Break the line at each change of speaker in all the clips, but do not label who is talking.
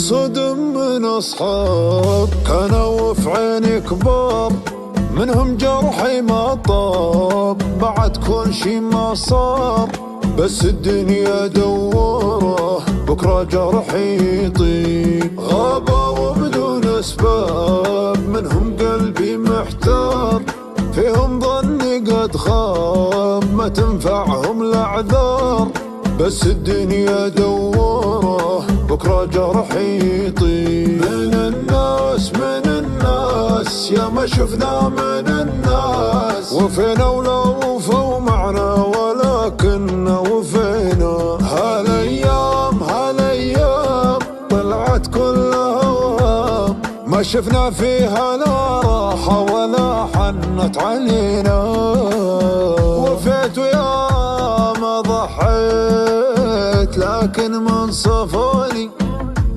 ننصدم من أصحاب كانوا في عيني كبار، منهم جرحي ما طاب بعد كل شي ما صار، بس الدنيا دوره بكرة جرحي يطيب. غابوا وبدون أسباب منهم قلبي محتار، فيهم ظني قد خاب ما تنفعهم الأعذار، بس الدنيا دوره بكرة جرحي يطيب. من الناس يا ما شفنا من الناس، وفينا ولا وفوا معنا ولكننا وفينا. هالايام طلعت كلها وهام، ما شفنا فيها لا راحة ولا حنت علينا. وفيت ويا ما ضحيت لكن من صفوني،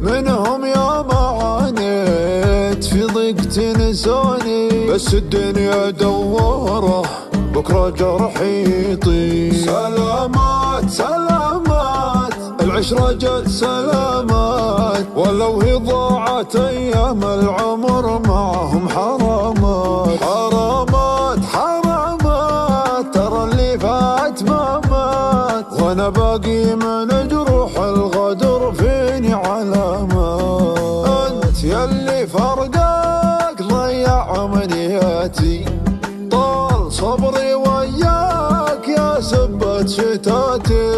منهم يا ما عانيت في ضيق تنسوني، بس الدنيا دوره بكرة جرحي يطيب. سلامات العشرة جت سلامات، ولو هي ضاعت أيام العمر معهم حرامات. ترى اللي فات ما مات، وأنا باقي من جروح الغدر فيني علامات. أنت يلي فرقك ضيع أمنياتي، طال صبري وياك يا سبة شتاتي،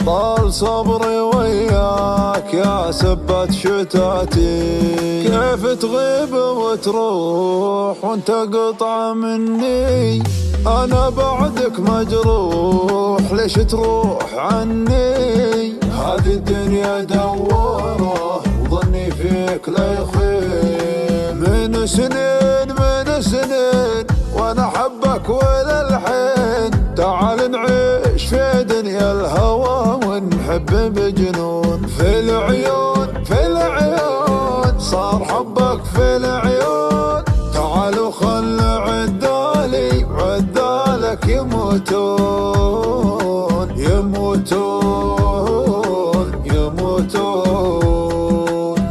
طال صبري وياك يا سبة شتاتي. كيف تغيب وتروح وانت قطعة مني، أنا بعدك مجروح ليش تروح عني. هذه الدنيا دوره وظني فيك لا يخيب، من سنين وأنا أحبك وللحين. تعال نعيش في دنيا الهوى ونحب بجنون، في العيون صار حبك في العيون. تعال وخل عدالي وعدالك يموتون.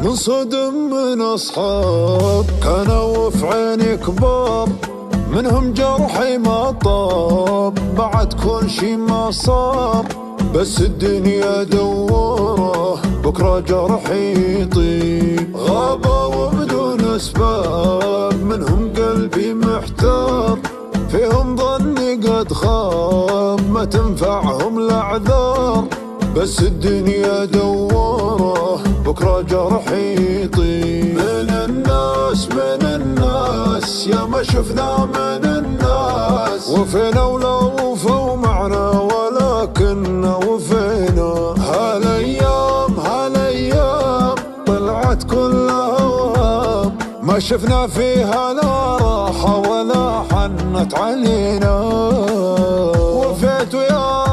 ننصدم من أصحاب كانوا في عيني كبار، منهم جرحي ما طاب بعد كل شي ما صار، بس الدنيا دوره بكرة جرحي يطيب. غابوا وبدون أسباب منهم قلبي محتار، فيهم ظني قد خاب ما تنفعهم الأعذار، بس الدنيا دوره بكرة جرحي يطيب. من الناس يا ما شفنا من الناس، وفينا ولا وفوا معنا ولكننا وفينا. هالايام طلعت كلها وهام، ما شفنا فيها لا راحة ولا حنت علينا. وفيت ويا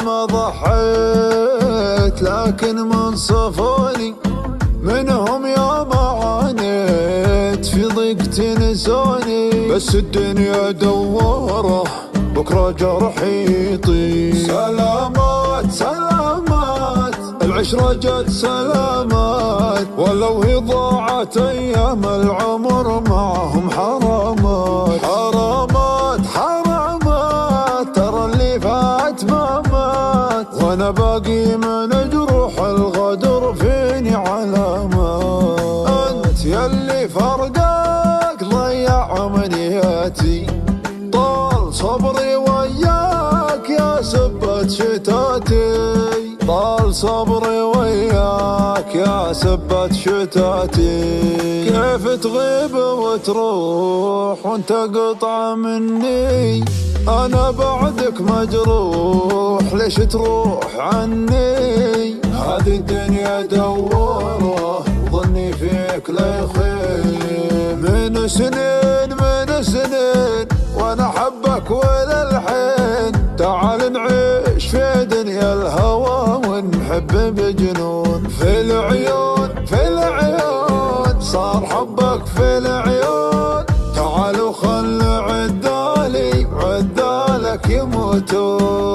ما ضحيت لكن من صفوني، منهم يا ما عانيت في ضيق تنسوني، بس الدنيا دوره بكرة جرحي يطيب. سلامات العشرة جت سلامات، ولو هي ضاعت أيام العمر معهم حرامات. ترى اللي فات ما مات، وأنا باقي من جروح الغدر فيني علامات. أنت يلي فرقك ضيع أمنياتي، طال صبري وياك يا سبة شتاتي، طال صبري وياك يا سبة شتاتي. كيف تغيب وتروح وانت قطعة مني، أنا بعدك مجروح ليش تروح عني. هذه الدنيا دوره وظني فيك لا يخيب، من سنين وأنا أحبك وللحين. تعال نعيش في دنيا الهوى ونحب بجنون، في العيون صار حبك في العيون. تعال وخل عدالي وعدالك يموتون.